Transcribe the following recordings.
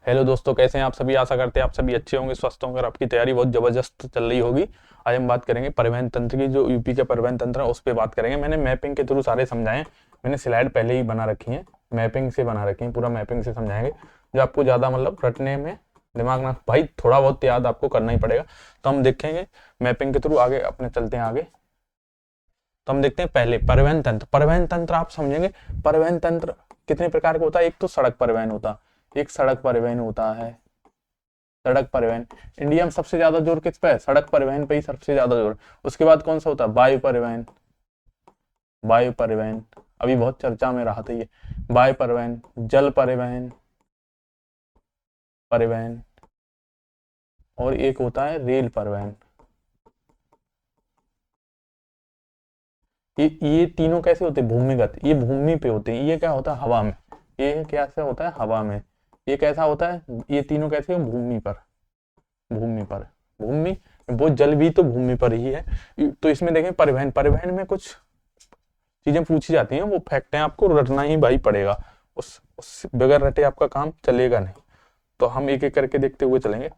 Hello दोस्तों, कैसे हैं आप सभी। आशा करते हैं आप सभी अच्छे होंगे, स्वस्थ होंगे और आपकी तैयारी बहुत जबरदस्त चल रही होगी। आज हम बात करेंगे परिवहन तंत्र की। जो यूपी का परिवहन तंत्र है उस पर बात करेंगे। मैंने मैपिंग के थ्रू सारे समझाए, मैंने स्लाइड पहले ही बना रखी है, मैपिंग से बना रखी है, पूरा मैपिंग से समझाएंगे जो आपको ज़्यादा मतलब रटने में दिमाग ना, भाई थोड़ा बहुत याद आपको करना ही पड़ेगा। तो हम देखेंगे मैपिंग के थ्रू, आगे अपने चलते हैं आगे। तो हम देखते हैं पहले परिवहन तंत्र। परिवहन तंत्र आप समझेंगे, परिवहन तंत्र कितने प्रकार का होता है। एक तो सड़क परिवहन होता है, एक सड़क परिवहन होता है, सड़क परिवहन। इंडिया में सबसे ज्यादा जोर किस पे है? सड़क परिवहन पे ही सबसे ज्यादा जोर। उसके बाद कौन सा होता है? वायु परिवहन। वायु परिवहन अभी बहुत चर्चा में रहा था ये। वायु परिवहन, जल परिवहन, परिवहन और एक होता है रेल परिवहन। ये तीनों कैसे होते हैं? भूमिगत, ये भूमि पे होते हैं। ये क्या होता है? हवा में। ये कैसे होता है? हवा में। ये कैसा होता है? ये तीनों कैसे हो? भूमि पर। भूमि पर, भूमि, वो जल भी तो भूमि पर ही है। तो इसमें देखें परिवहन, परिवहन में कुछ चीजें पूछी जाती हैं, वो फैक्ट है, आपको रटना ही भाई पड़ेगा। उस बगैर रटे आपका काम चलेगा नहीं। तो हम एक एक करके देखते हुए चलेंगे।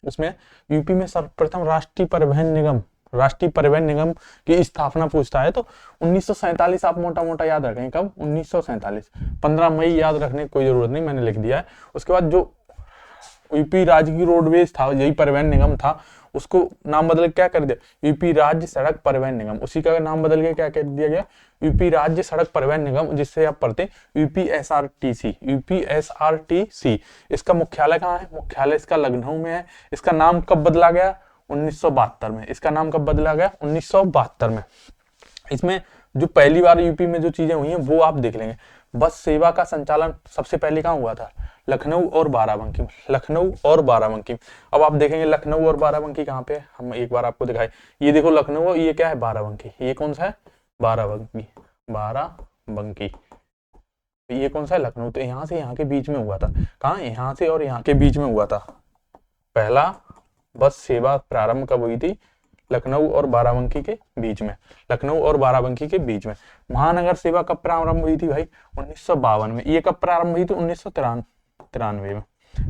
उसमें यूपी में सर्वप्रथम राष्ट्रीय परिवहन निगम, राष्ट्रीय परिवहन निगम की स्थापना पूछता है तो 1947। आप मोटा मोटा याद रखें, कब? 1947। 15 मई याद रखने की कोई जरूरत नहीं, मैंने लिख दिया है। उसके बाद जो यूपी राज्य की रोडवेज था, यही परिवहन निगम था, उसको नाम बदल के क्या कर दिया? यूपी राज्य सड़क परिवहन निगम। उसी का नाम बदल के क्या कर दिया गया? यूपी राज्य सड़क परिवहन निगम, जिससे आप पढ़ते यूपीएसआरटीसी। यूपीएसआरटीसी। इसका मुख्यालय कहाँ है? मुख्यालय इसका लखनऊ में है। इसका नाम कब बदला गया? 1972 में। इसका नाम कब बदला गया? 1972 में। इसमें जो पहली बार यूपी में जो चीजें हुई हैं वो आप देख लेंगे। बस सेवा का संचालन सबसे पहले कहाँ हुआ था? लखनऊ और बाराबंकी में। लखनऊ और बाराबंकी। अब आप देखेंगे लखनऊ और बाराबंकी कहाँ पे है, हम एक बार आपको दिखाए। ये देखो लखनऊ और ये क्या है? बाराबंकी। ये कौन सा है? बाराबंकी। बाराबंकी। ये कौन सा है? लखनऊ। तो यहाँ से यहाँ के बीच में हुआ था। कहाँ? यहाँ से और यहाँ के बीच में हुआ था। पहला बस सेवा प्रारंभ कब हुई थी? लखनऊ और बाराबंकी के बीच में। लखनऊ और बाराबंकी के बीच में। महानगर सेवा कब प्रारंभ हुई थी भाई? 1952 में। ये कब प्रारंभ हुई थी? 1993 में।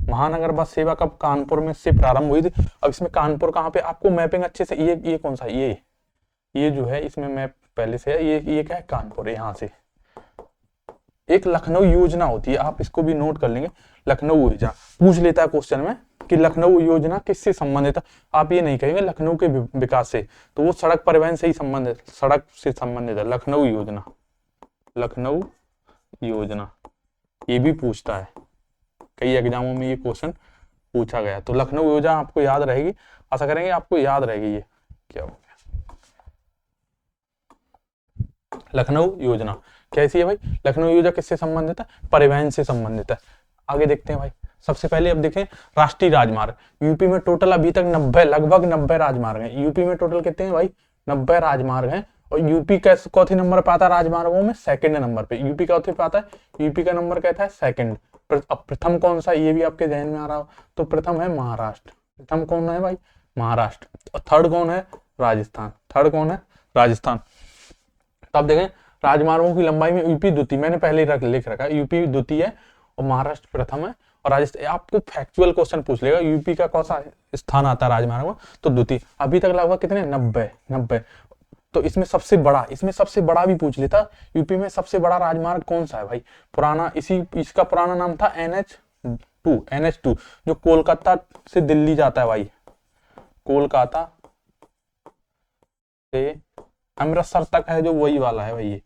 महानगर बस सेवा कब कानपुर में से प्रारंभ हुई थी? अब इसमें कानपुर कहाँ पे? आपको मैपिंग अच्छे से, ये कौन सा? ये जो है इसमें मैप पहले से है। ये क्या है? कानपुर। यहाँ से एक लखनऊ योजना होती है, आप इसको भी नोट कर लेंगे। लखनऊ योजना पूछ लेता है क्वेश्चन में कि लखनऊ योजना किससे संबंधित है। आप ये नहीं कहेंगे लखनऊ के विकास से, तो वो सड़क परिवहन से ही संबंधित, सड़क से संबंधित है लखनऊ योजना। लखनऊ योजना ये भी पूछता है, कई एग्जामों में ये क्वेश्चन पूछा गया। तो लखनऊ योजना आपको याद रहेगी, आशा करेंगे आपको याद रहेगी। ये क्या हो गया? लखनऊ योजना कैसी है भाई? लखनऊ योजना किससे संबंधित है? परिवहन से संबंधित है। आगे देखते हैं भाई। सबसे पहले अब देखें राष्ट्रीय राजमार्ग। यूपी में टोटल अभी तक 90, लगभग 90 राजमार्ग हैं। यूपी में टोटल कितने हैं भाई? 90 राजमार्ग हैं। और यूपी कैसे चौथे नंबर पे आता है राजमार्गों में? सेकंड नंबर पे। यूपी का चौथे पे आता है, यूपी का नंबर कहता है सेकंड। अब प्रथम कौन सा, ये भी आपके जहन में आ रहा हो तो प्रथम है महाराष्ट्र। प्रथम कौन है भाई? महाराष्ट्र। और थर्ड कौन है? राजस्थान। थर्ड कौन है? राजस्थान। तो आप देखें राजमार्गों की लंबाई में यूपी द्वितीय, मैंने पहले लिख रखा है, यूपी द्वितीय है और महाराष्ट्र प्रथम है। और राजस्थान, आपको फैक्चुअल क्वेश्चन पूछ लेगा यूपी का कौन सा स्थान आता है राजमार्ग में, तो द्वितीय। अभी तक लगभग कितने? 90। तो इसमें सबसे बड़ा भी पूछ लेता, यूपी में सबसे बड़ा राजमार्ग कौन सा है भाई? पुराना, इसका पुराना नाम था NH2, जो कोलकाता से दिल्ली जाता है भाई। कोलकाता से अमृतसर तक है, जो वही वाला है भाई, ये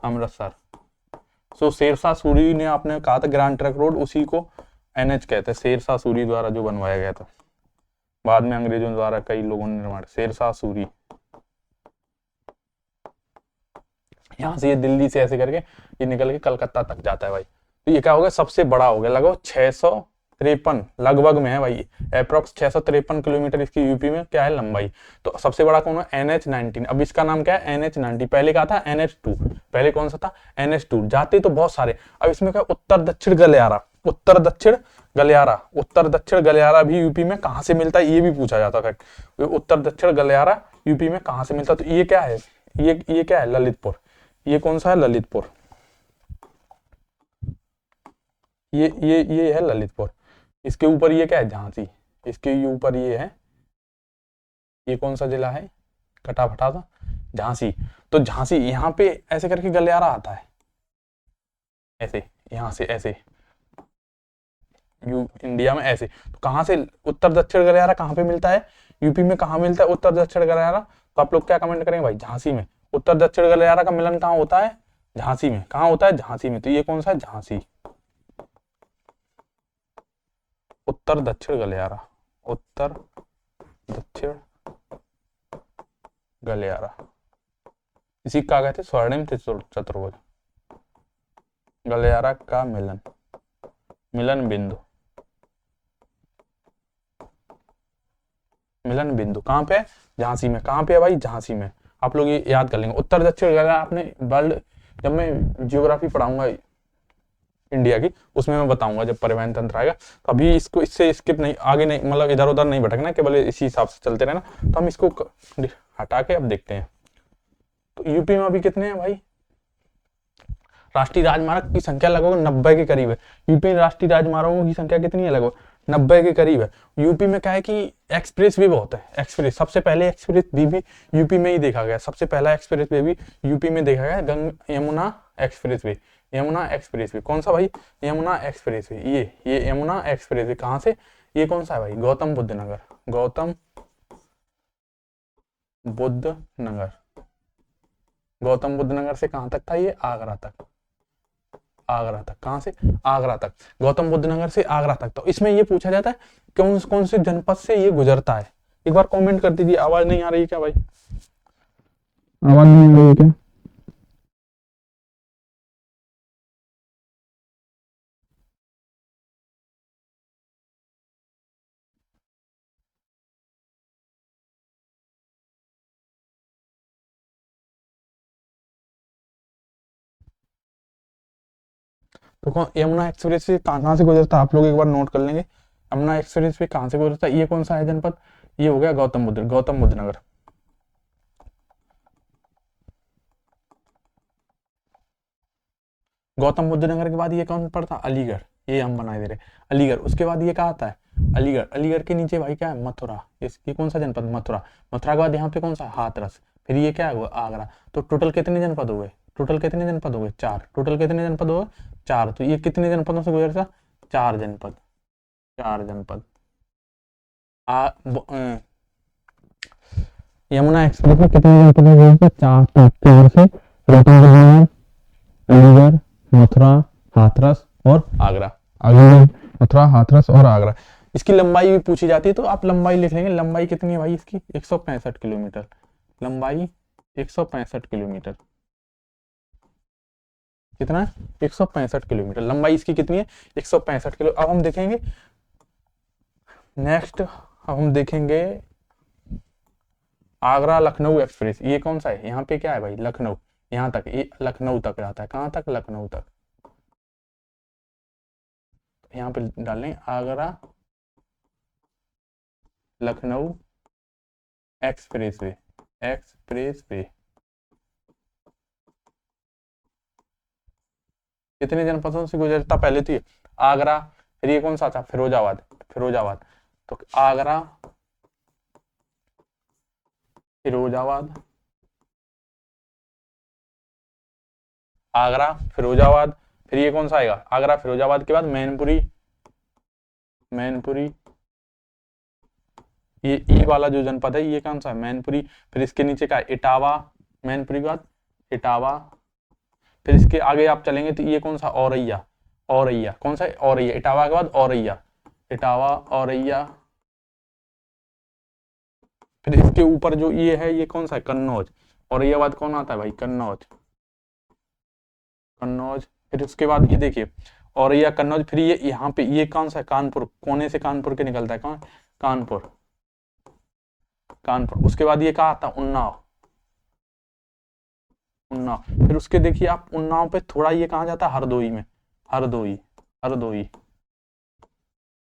अमृतसर। सो शेरशाह सूरी ने, आपने कहा था ग्रैंड ट्रंक रोड, उसी को NH कहते हैं। शेरशाह सूरी द्वारा जो बनवाया गया था, बाद में अंग्रेजों द्वारा कई लोगों ने निर्माण। शेरशाह सूरी। यहाँ से ये दिल्ली से ऐसे करके ये निकल के कलकत्ता तक जाता है भाई। तो ये क्या हो गया? सबसे बड़ा हो गया। लगभग 653 लगभग में है भाई, अप्रोक्स 653 किलोमीटर इसकी यूपी में क्या है? लंबाई। तो सबसे बड़ा कौन है? NH19। अब इसका नाम क्या है? NH90। पहले का था NH2। पहले कौन सा था? NH2। जाते तो बहुत सारे। अब इसमें क्या? उत्तर दक्षिण गलियारा। उत्तर दक्षिण गलियारा, उत्तर दक्षिण गलियारा भी यूपी में कहां से मिलता है? ये भी पूछा जाता है। उत्तर दक्षिण गलियारा यूपी में कहां से मिलता है? तो ये क्या है? ये क्या है? ललितपुर। ये कौन सा है? ललितपुर। ये है ललितपुर। इसके ऊपर ये क्या है, झांसी, इसके ऊपर ये है, ये कौन सा जिला है, कटा फटा सा, झांसी। तो झांसी यहाँ पे ऐसे करके गलियारा आता है, ऐसे यहाँ से ऐसे इंडिया में ऐसे। तो कहाँ से उत्तर दक्षिण गलियारा कहाँ पे मिलता है, यूपी में कहाँ मिलता है उत्तर दक्षिण गलियारा, तो आप लोग क्या कमेंट करेंगे भाई, झांसी में। उत्तर दक्षिण गलियारा का मिलन कहाँ होता है, झांसी में। कहाँ होता है, झांसी में। तो ये कौन सा है, झांसी, उत्तर दक्षिण गलियारा, उत्तर दक्षिण गलियारा। इसी का कहते स्वर्णिम चतुर्भुज, गलियारा का मिलन, मिलन बिंदु, मिलन बिंदु कहाँ पे है, झांसी में। कहाँ पे है भाई, झांसी में। आप लोग ये याद कर लेंगे। उत्तर दक्षिण गलियारा आपने वर्ल्ड, जब मैं जियोग्राफी पढ़ाऊंगा इंडिया की, उसमें मैं बताऊंगा जब परिवहन तंत्र आएगा। तो अभी इसको इससे स्किप नहीं, आगे नहीं, मतलब इधर उधर नहीं भटकना, केवल इसी हिसाब से चलते रहना। तो हम इसको हटा के अब देखते हैं। तो यूपी में अभी कितने हैं भाई, राष्ट्रीय राजमार्ग की संख्या लगभग 90 के करीब है। यूपी में राष्ट्रीय राजमार्गों की संख्या कितनी है, लगभग 90 के करीब है। यूपी में क्या है कि एक्सप्रेस वे बहुत है। एक्सप्रेस, सबसे पहले एक्सप्रेस वे भी यूपी में ही देखा गया। सबसे पहला एक्सप्रेस वे भी यूपी में देखा गया, Yamuna express way. Yamuna express way कौन सा भाई, यमुना एक्सप्रेस वे, ये यमुना एक्सप्रेस वे कहाँ से, ये कौन सा है भाई, गौतम बुद्ध नगर, गौतम बुद्ध नगर। गौतम बुद्ध नगर से कहां तक था ये, आगरा तक, आगरा तक। कहां से, आगरा तक, गौतम बुद्ध नगर से आगरा तक। तो इसमें ये पूछा जाता है कौन कौन से जनपद से ये गुजरता है। एक बार कमेंट कर दीजिए। आवाज नहीं आ रही है क्या भाई, आवाज नहीं आ रही है क्या? तो यमुना एक्सप्रेस वे कहाँ से गुजरता है, आप लोग एक बार नोट कर लेंगे। यमुना एक्सप्रेस वे कहाँ से गुजरता है, ये कौन सा है जनपद, ये हो गया गौतम बुद्ध नगर। गौतम बुद्ध नगर के बाद ये कौन पड़ता है, अलीगढ़। ये हम बनाए दे रहे, अलीगढ़। उसके बाद ये कहाँ आता है, अलीगढ़। अलीगढ़ के नीचे भाई क्या है, मथुरा। ये कौन सा जनपद, मथुरा। मथुरा के बाद यहाँ पे कौन सा, हाथरस। फिर ये क्या है, आगरा। तो टोटल कितने जनपद हो गए, टोटल कितने जनपद हो गए, 4। टोटल कितने जनपद हो गए, 4। तो ये कितने जनपदों से गुजरता, 4 जनपद, 4 जनपद। यमुना एक्सप्रेस में कितने जनपद हो गए, 4 से गौतम, अलीगढ़, मथुरा, हाथरस और आगरा। अलीगढ़, मथुरा, हाथरस और आगरा। इसकी लंबाई भी पूछी जाती है, तो आप लंबाई लिख लेंगे। लंबाई कितनी है भाई इसकी, 165 किलोमीटर। लंबाई 165 किलोमीटर। कितना है, 165 किलोमीटर लंबाई इसकी कितनी है, 165 किलो। अब हम देखेंगे नेक्स्ट, अब हम देखेंगे आगरा लखनऊ एक्सप्रेस। ये कौन सा है, यहाँ पे क्या है भाई, लखनऊ। यहाँ तक, ये लखनऊ तक जाता है। कहाँ तक, लखनऊ तक। यहाँ पे डाल लें Agra Lucknow express way, express way. कितने जनपदों से गुजरता, पहले तो ये आगरा, फिर ये कौन सा था, फिरोजाबाद, फिरोजाबाद। तो आगरा, फिरोजाबाद, आगरा, फिरोजाबाद। फिर ये कौन सा आएगा, आगरा, फिरोजाबाद के बाद मैनपुरी, मैनपुरी। ये वाला जो जनपद है ये कौन सा है, मैनपुरी। फिर इसके नीचे का इटावा, मैनपुरी के बाद इटावा। फिर इसके आगे आप चलेंगे तो ये कौन सा, औरैया, औरैया। कौन सा है, औरैया। इटावा के बाद औरैया, इटावा, औरैया। फिर इसके ऊपर जो ये है ये कौन सा है, कन्नौज। औरैया बाद कौन आता है भाई, कन्नौज, कन्नौज। फिर उसके बाद ये देखिए औरैया, कन्नौज। फिर ये यहाँ पे ये कौन सा है, कानपुर। कोने से कानपुर के निकलता है, कौन, कानपुर, कानपुर। उसके बाद ये कहा आता है, उन्नाव, उन्नाव। फिर उसके देखिए आप उन्नाव पे थोड़ा ये कहाँ जाता है, हरदोई में, हरदोई, हरदोई,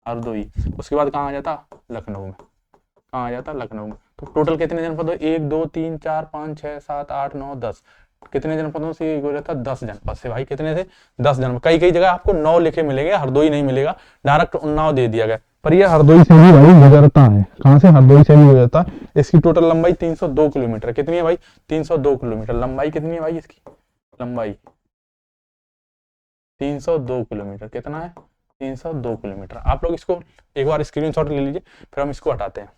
हरदोई। उसके बाद कहाँ आ जाता, लखनऊ में। कहाँ आ जाता, लखनऊ में। तो टोटल कितने जनपद हो, 1 2 3 4 5 6 7 8 9 10। कितने जनपदों से ये गुजरता है? 10 जनपद से भाई। कितने से? 10 जनपद। कई कई जगह आपको 9 लिखे मिलेंगे, हरदोई नहीं मिलेगा, डायरेक्ट उन्नाव दे दिया गया, पर ये हरदोई से भी भाई गुजरता है। कहां से? हरदोई से भी गुजरता है। इसकी टोटल लंबाई 302 किलोमीटर। कितनी है भाई? 302 किलोमीटर। लंबाई कितनी है भाई इसकी? लंबाई 302 किलोमीटर। कितना है? 302 किलोमीटर। आप लोग इसको एक बार स्क्रीनशॉट ले लीजिए, फिर हम इसको हटाते हैं।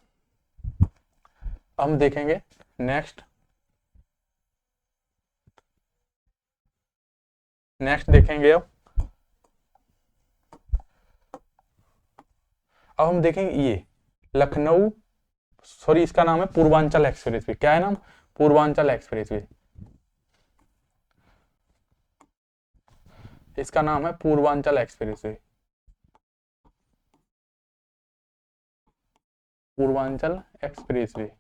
हम देखेंगे नेक्स्ट देखेंगे। अब हम देखेंगे ये लखनऊ, सॉरी इसका नाम है पूर्वांचल एक्सप्रेस वे। क्या है नाम? Purvanchal express way. इसका नाम है Purvanchal express way. Purvanchal express way.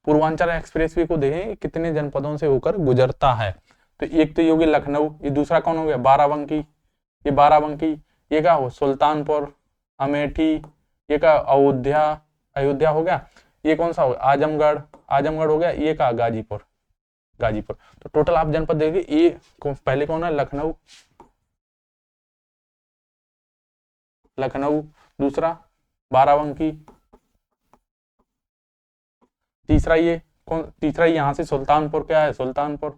Purvanchal express way को देखें कितने जनपदों से होकर गुजरता है। तो एक तो ये हो गया लखनऊ, ये दूसरा कौन हो गया? बाराबंकी। ये बाराबंकी, ये क्या हो? सुल्तानपुर, अमेठी, ये का अयोध्या, अयोध्या हो गया। ये कौन सा हो गया? आजमगढ़, आजमगढ़ हो गया। ये का गाजीपुर, गाजीपुर। तो टोटल आप जनपद देखिए, ये पहले कौन है? लखनऊ, लखनऊ, दूसरा बाराबंकी, तीसरा ये कौन? तीसरा यहां से सुल्तानपुर। क्या है? सुल्तानपुर।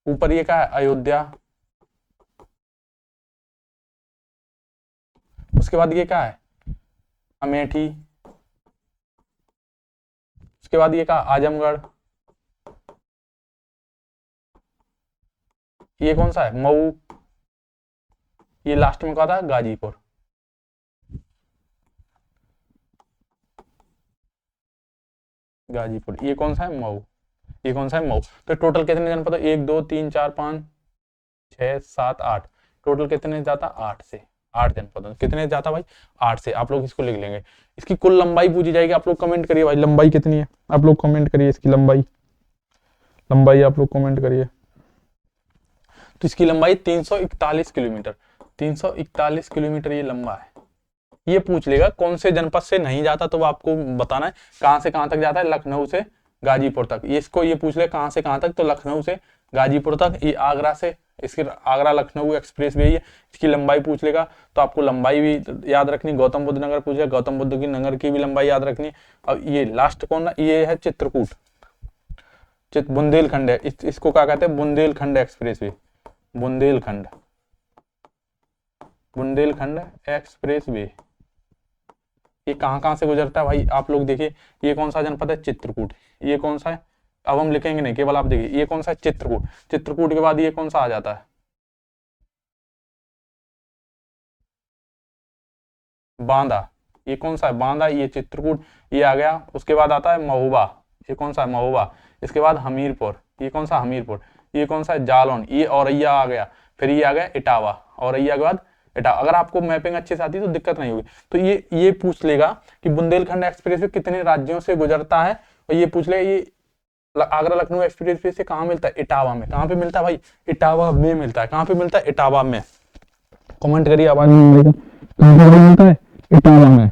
ऊपर ये क्या है? अयोध्या। उसके बाद ये क्या है? अमेठी। उसके बाद ये क्या? आजमगढ़। ये कौन सा है? मऊ। ये लास्ट में क्या था? गाजीपुर। गाजीपुर। ये कौन सा है? मऊ। ये कौन सा है? मऊ। तो टोटल कितने जनपद? 1 2 3 4 5 6 7 8। टोटल कितने जाता? 8 से। 8 जनपदों कितने जाता भाई? 8 से। आप लोग इसको लिख लेंगे। इसकी कुल लंबाई पूछी जाएगी। आप लोग कमेंट करिए भाई, लंबाई कितनी है? आप लोग कमेंट करिए इसकी लंबाई। लंबाई आप लोग कमेंट करिए। तो इसकी लंबाई 341 किलोमीटर। 341 किलोमीटर ये लंबा है। ये पूछ लेगा कौन से जनपद से नहीं जाता, तो आपको बताना है कहां से कहां तक जाता है। लखनऊ से गाजीपुर तक। ये इसको ये पूछ ले कहां से कहां तक, तो लखनऊ से गाजीपुर तक। ये आगरा से, इसके आगरा लखनऊ एक्सप्रेस वे है। इसकी लंबाई पूछ लेगा, तो आपको लंबाई भी याद रखनी। गौतम बुद्ध नगर पूछेगा, गौतम बुद्ध की नगर की भी लंबाई याद रखनी। अब ये लास्ट कौन है? ये है चित्रकूट, बुंदेलखंड है। इसको क्या कहते हैं? Bundelkhand express way. Bundelkhand, Bundelkhand express way. ये कहां से गुजरता है भाई? आप लोग देखिए, ये कौन सा जनपद है? चित्रकूट। ये कौन सा है? अब हम लिखेंगे नहीं, केवल आप देखिए ये कौन सा है? चित्रकूट। चित्रकूट के बाद ये कौन सा आ जाता है? बांदा। ये कौन सा है? बांदा। ये चित्रकूट, ये आ गया। उसके बाद आता है महोबा। ये कौन सा है? महोबा। इसके बाद हमीरपुर। ये कौन सा? हमीरपुर। ये कौन सा है? जालौन। ये औरैया आ गया। फिर ये आ गया इटावा। औरैया के बाद इटावा। अगर आपको मैपिंग अच्छे से आती है तो दिक्कत नहीं होगी। तो ये पूछ लेगा कि बुंदेलखंड एक्सप्रेस वे कितने राज्यों से गुजरता है, और ये पूछ लेगा ये आगरा लखनऊ एक्सप्रेस वे से कहाँ मिलता है? इटावा में। कहाँ पे मिलता है भाई? इटावा में मिलता है। कहाँ पे मिलता है? इटावा में। कमेंट करिए, आवाज नहीं मिलेगा। कहाँ पे मिलता है? इटावा में।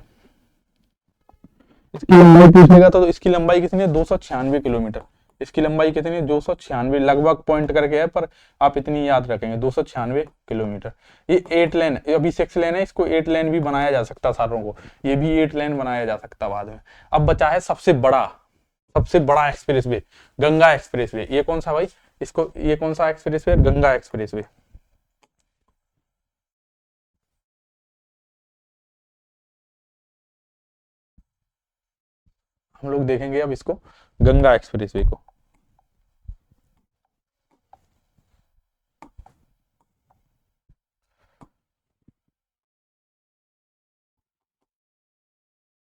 इसकी लंबाई पूछेगा तो इसकी लंबाई कितनी है? 296 किलोमीटर। इसकी लंबाई कितनी है? 296। लगभग पॉइंट करके है, पर आप इतनी याद रखेंगे, 296 किलोमीटर। ये 8 लेन, अभी 6 लेन है, इसको 8 लेन भी बनाया जा सकता सारों को। ये भी 8 लेन बनाया जा सकता बाद में। अब बचा है सबसे बड़ा express way, Ganga express way. ये कौन सा भाई? इसको ये कौन सा express way? Ganga express way. हम लोग देखेंगे अब इसको, गंगा एक्सप्रेस वे को।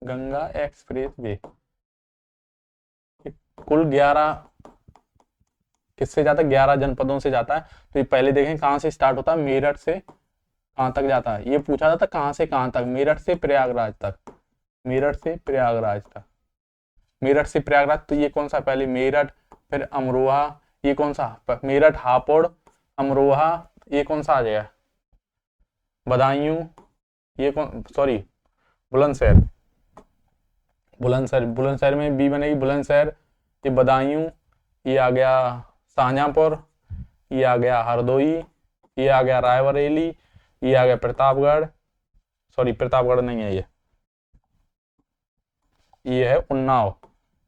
गंगा एक्सप्रेस वे कुल 11 किससे जाता है? 11 जनपदों से जाता है। तो ये पहले देखें कहां से स्टार्ट होता है? मेरठ से कहां तक जाता है? ये पूछा जाता कहां से कहां तक? मेरठ से प्रयागराज तक। मेरठ से प्रयागराज तक। मेरठ से प्रयागराज। तो ये कौन सा? पहले मेरठ, फिर अमरोहा। ये कौन सा? मेरठ, हापुड़, अमरोहा। ये कौन सा आ जाएगा? बदायूं। ये कौन? सॉरी, बुलंदशहर। बुलंदशहर, बुलंदशहर में बी बनेगी बुलंदशहर, ये बदायूं, ये आ गया शाहजहांपुर, ये आ गया हरदोई, ये आ गया रायबरेली, ये आ गया प्रतापगढ़, सॉरी प्रतापगढ़ नहीं है ये है उन्नाव,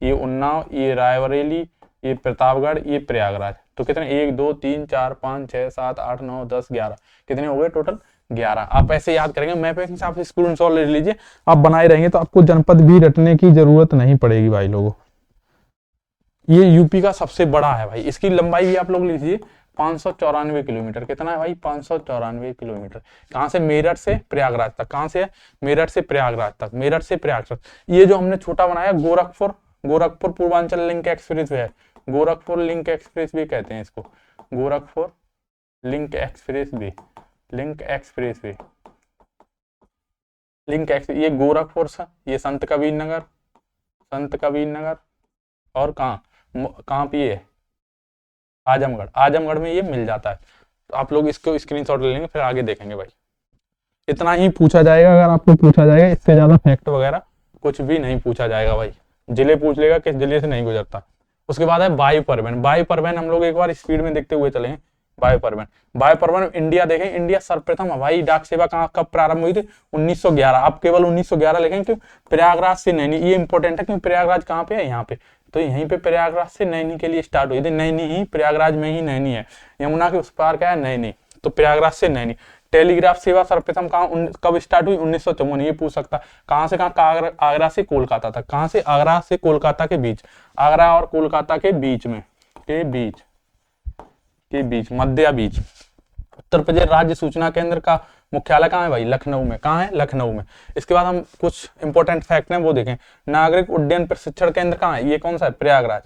ये उन्नाव, ये रायबरेली, ये प्रतापगढ़, ये प्रयागराज। तो कितने 1 2 3 4 5 6 7 8 9 10 11 कितने हो गए टोटल 11। आप ऐसे याद करेंगे, मैप के हिसाब से स्क्रीनशॉट ले लीजिए, आप बनाए रहेंगे तो आपको जनपद भी रटने की जरूरत नहीं पड़ेगी भाई लोगों। ये यूपी का सबसे बड़ा है भाई, इसकी लंबाई भी आप लोग लीजिए 594 किलोमीटर। कितना है भाई 594 किलोमीटर। कहां से? मेरठ से प्रयागराज तक। कहां से है? मेरठ से प्रयागराज तक, मेरठ से प्रयागराज। ये जो हमने छोटा बनाया Gorakhpur, Gorakhpur Purvanchal link express way है, गोरखपुर लिंक एक्सप्रेस वे कहते हैं इसको, Gorakhpur link express way, link express way, link express. ये गोरखपुर से, ये संत कबीर नगर, संत कबीर नगर, और कहाँ पे ये आजमगढ़, आजमगढ़ में ये मिल जाता है। तो आप लोग इसको स्क्रीनशॉट ले लेंगे, फिर आगे देखेंगे भाई। इतना ही पूछा जाएगा अगर आपको पूछा जाएगा, इससे ज्यादा फैक्ट वगैरह कुछ भी नहीं पूछा जाएगा भाई। जिले पूछ लेगा किस जिले से नहीं गुजरता। उसके बाद है वायु परिवहन। वायु परिवहन हम लोग एक बार स्पीड में देखते हुए चलेंगे। वायु परिवहन, वायु परिवहन इंडिया देखें, इंडिया सर्वप्रथम हवाई डाक सेवा कब प्रारंभ हुई थी? 1911। आप केवल 1911 लिखें क्यों? प्रयागराज से नैनी, ये इंपॉर्टेंट है क्योंकि प्रयागराज कहाँ पे है? यहाँ पे। तो यहीं पे प्रयागराज से नैनी के लिए स्टार्ट हुई थी। नैनी ही प्रयागराज में ही नैनी है, यमुना के उस पार क्या है? नैनी। तो प्रयागराज से नैनी। टेलीग्राफ सेवा सर्वप्रथम कब स्टार्ट हुई? 1954। ये पूछ सकता कहां से कहां? आगरा से कोलकाता तक। कहां से? आगरा से कोलकाता के बीच, आगरा और कोलकाता के बीच में, के बीच मध्य बीच। उत्तर प्रदेश राज्य सूचना केंद्र का मुख्यालय कहाँ है भाई? लखनऊ में। कहाँ है? लखनऊ में। इसके बाद हम कुछ इंपॉर्टेंट फैक्ट हैं वो देखें। नागरिक उड्डयन प्रशिक्षण केंद्र कहाँ है? ये कौन सा है? प्रयागराज।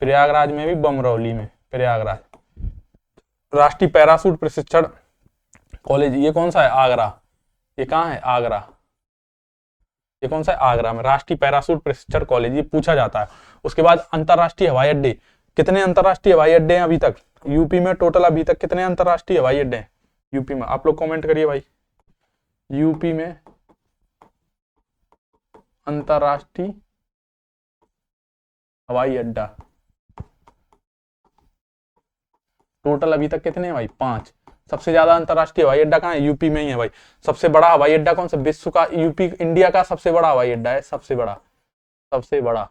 प्रयागराज में भी बमरौली में, प्रयागराज। राष्ट्रीय पैराशूट प्रशिक्षण कॉलेज, ये कौन सा है? आगरा। ये कहाँ है? आगरा। ये कौन सा है? आगरा में राष्ट्रीय पैराशूट प्रशिक्षण कॉलेज, ये पूछा जाता है। उसके बाद अंतरराष्ट्रीय हवाई अड्डे, कितने अंतरराष्ट्रीय हवाई अड्डे हैं अभी तक यूपी में? टोटल अभी तक कितने अंतरराष्ट्रीय हवाई अड्डे हैं यूपी में? आप लोग कमेंट करिए भाई। यूपी में अंतरराष्ट्रीय हवाई अड्डा टोटल अभी तक कितने हैं भाई? 5। सबसे ज्यादा अंतरराष्ट्रीय हवाई अड्डा कहाँ है? यूपी में ही है भाई। सबसे बड़ा हवाई अड्डा कौन सा? विश्व का, यूपी इंडिया का सबसे बड़ा हवाई अड्डा है, सबसे बड़ा, सबसे बड़ा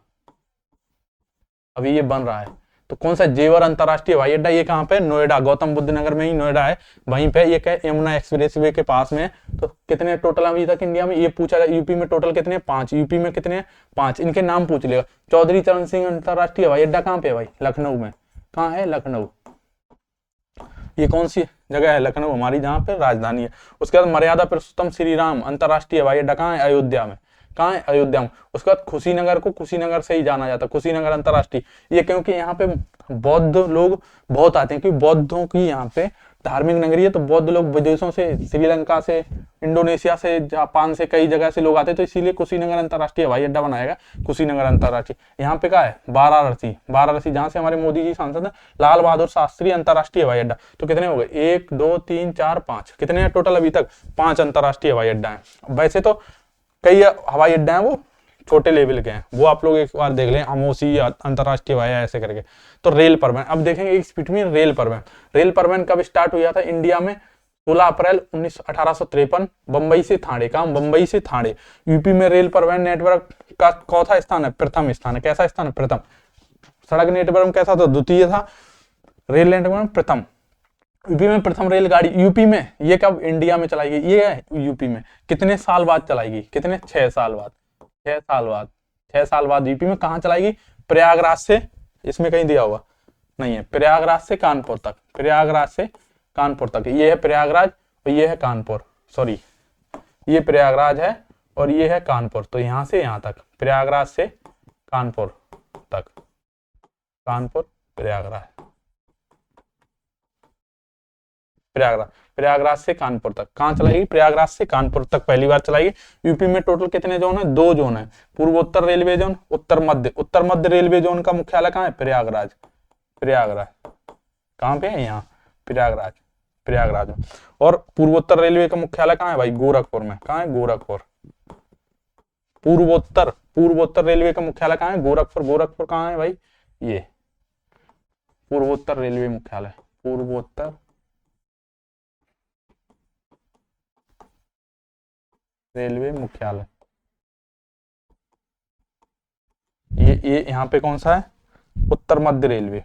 अभी ये बन रहा है। तो कौन सा? जेवर अंतरराष्ट्रीय हवाई अड्डा। ये कहाँ पे? नोएडा, गौतम बुद्ध नगर में ही नोएडा है, वहीं पे। ये क्या? यमुना एक्सप्रेसवे के पास में। तो कितने टोटल अभी तक इंडिया में? ये पूछा जाए यूपी में टोटल कितने? 5। यूपी में कितने? 5। इनके नाम पूछ लेगा। चौधरी चरण सिंह अंतरराष्ट्रीय हवाई अड्डा कहाँ पे भाई? लखनऊ में। कहाँ है? लखनऊ। ये कौन सी जगह है? लखनऊ हमारी, जहाँ पे राजधानी है। उसके बाद मर्यादा पुरुषोत्तम श्री राम अंतरराष्ट्रीय हवाई अड्डा कहाँ है? अयोध्या में। कहाँ है? अयोध्या में। उसके बाद कुशीनगर को कुशीनगर से ही जाना जाता है, कुशीनगर अंतरराष्ट्रीय। ये क्योंकि यहाँ पे बौद्ध लोग बहुत आते हैं, क्योंकि बौद्धों की यहाँ पे धार्मिक नगरी है। तो बौद्ध लोग विदेशों से, श्रीलंका से, इंडोनेशिया से, जापान से, कई जगह से लोग आते हैं। तो इसीलिए कुशीनगर अंतरराष्ट्रीय हवाई अड्डा बनाएगा, कुशीनगर अंतरराष्ट्रीय। यहाँ पे क्या है? वाराणसी, वाराणसी जहाँ से हमारे मोदी जी सांसद है, लाल बहादुर शास्त्री अंतरराष्ट्रीय हवाई अड्डा। तो कितने हो गए? 1 2 3 4 5। कितने हैं टोटल अभी तक? 5 अंतरराष्ट्रीय हवाई अड्डा है। वैसे तो कई हवाई अड्डा है वो छोटे लेवल के हैं, वो आप लोग एक बार देख लें, अमोसी अंतरराष्ट्रीय हवाई ऐसे करके। तो रेल परिवहन अब देखेंगे एक स्पीड में। रेल परिवहन, रेल परिवहन कब स्टार्ट हुआ था इंडिया में? 16 अप्रैल 1853, बंबई से थाने। काम बंबई से थाने। यूपी में रेल परिवहन नेटवर्क का चौथा स्थान है, प्रथम स्थान है। कैसा स्थान है? प्रथम। सड़क नेटवर्क कैसा था? द्वितीय था। रेल नेटवर्क प्रथम। यूपी में प्रथम रेलगाड़ी, यूपी में ये कब इंडिया में चलाई गई? ये है यूपी में। कितने साल बाद चलाएगी? कितने? 6 साल बाद। 6 साल बाद, 6 साल बाद यूपी में कहाँ चलाएगी? प्रयागराज से, इसमें कहीं दिया हुआ नहीं है, प्रयागराज से कानपुर तक, प्रयागराज से कानपुर तक। ये है प्रयागराज और ये है कानपुर, सॉरी ये प्रयागराज है और ये है कानपुर। तो यहां से यहां तक, प्रयागराज से कानपुर तक, कानपुर प्रयागराज, प्रयागराज, प्रयागराज से कानपुर तक। कहां चलाएगी? प्रयागराज से कानपुर तक पहली बार चलाएगी। यूपी में टोटल कितने जोन है? 2 जोन है, पूर्वोत्तर रेलवे जोन, उत्तर मध्य। उत्तर मध्य रेलवे जोन का मुख्यालय कहाँ है? प्रयागराज, प्रयागराज। कहाँ पे है? यहाँ प्रयागराज, प्रयागराज में। और पूर्वोत्तर रेलवे का मुख्यालय कहाँ है भाई? गोरखपुर में। कहाँ है? गोरखपुर। पूर्वोत्तर, पूर्वोत्तर रेलवे का मुख्यालय कहाँ है? गोरखपुर। गोरखपुर कहाँ है भाई? ये पूर्वोत्तर रेलवे मुख्यालय, पूर्वोत्तर रेलवे मुख्यालय। ये यहाँ पे कौन सा है? उत्तर मध्य रेलवे।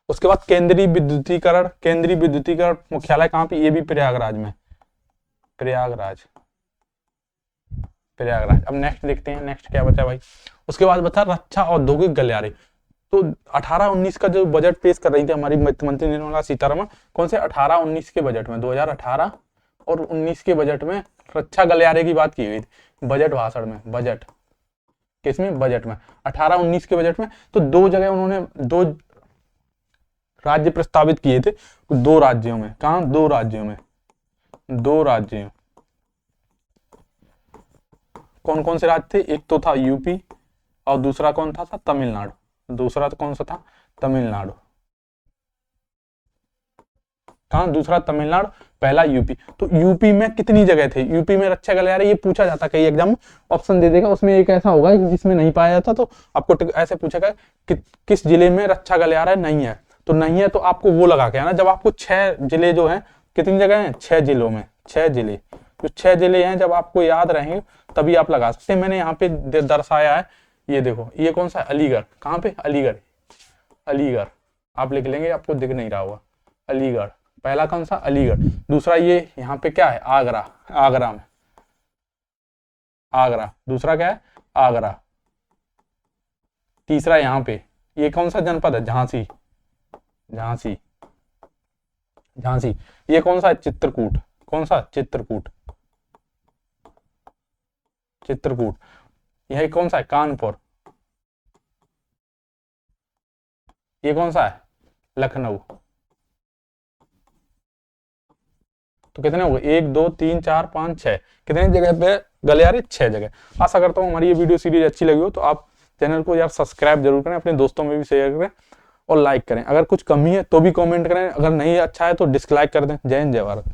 उसके बाद केंद्रीय विद्युतीकरण, केंद्रीय विद्युतीकरण मुख्यालय कहाँ पे? ये भी प्रयागराज में, प्रयागराज, प्रयागराज। अब नेक्स्ट देखते हैं, नेक्स्ट क्या बचा भाई। उसके बाद बता रक्षा औद्योगिक गलियारे। तो 18-19 का जो बजट पेश कर रही थी हमारी वित्त मंत्री निर्मला सीतारमण, कौन से 18-19 के बजट में, 2018 और 19 के बजट में रक्षा गलियारे की बात की गई थी बजट भाषण में। बजट किसमें? बजट में, 18-19 के बजट में। तो दो जगह उन्होंने दो राज्य प्रस्तावित किए थे, दो राज्यों में। कहां? दो राज्यों में, दो राज्यों। कौन कौन से राज्य थे? एक तो था यूपी और दूसरा कौन था? तमिलनाडु। दूसरा तो कौन सा था? तमिलनाडु। कहां? दूसरा तमिलनाडु, पहला यूपी। तो यूपी में कितनी जगह थे? यूपी में रक्षा गलियारे ये पूछा जाता कई एग्जाम में, ऑप्शन दे देगा, उसमें एक ऐसा होगा जिसमें नहीं पाया जाता, तो आपको ऐसे पूछेगा कि किस जिले में रक्षा गलियारा नहीं है। तो नहीं है तो आपको वो लगा के आना। जब आपको 6 जिले जो हैं, कितनी जगह हैं? 6 जिलों में, 6 जिले, जो 6 जिले हैं जब आपको याद रहेंगे तभी आप लगा सकते हैं। मैंने यहाँ पे दर्शाया है, ये देखो, ये कौन सा? अलीगढ़। कहाँ पे? अलीगढ़, अलीगढ़ आप लिख लेंगे, आपको दिख नहीं रहा होगा। अलीगढ़ पहला कौन सा? अलीगढ़। दूसरा ये यहाँ पे क्या है? आगरा, आगरा में, आगरा। दूसरा क्या है? आगरा। तीसरा यहाँ पे ये कौन सा जनपद है? झांसी, झांसी, झांसी। ये कौन सा है? चित्रकूट। कौन सा? चित्रकूट, चित्रकूट। यह कौन सा है? कानपुर। ये कौन सा है? लखनऊ। तो कितने हो गए? 1 2 3 4 5 6। कितने जगह पे गलियारे? 6 जगह। आशा करता हूँ हमारी ये वीडियो सीरीज अच्छी लगी हो तो आप चैनल को यार सब्सक्राइब जरूर करें, अपने दोस्तों में भी शेयर करें और लाइक करें। अगर कुछ कमी है तो भी कमेंट करें, अगर नहीं अच्छा है तो डिसलाइक कर दें। जय हिंद, जय भारत।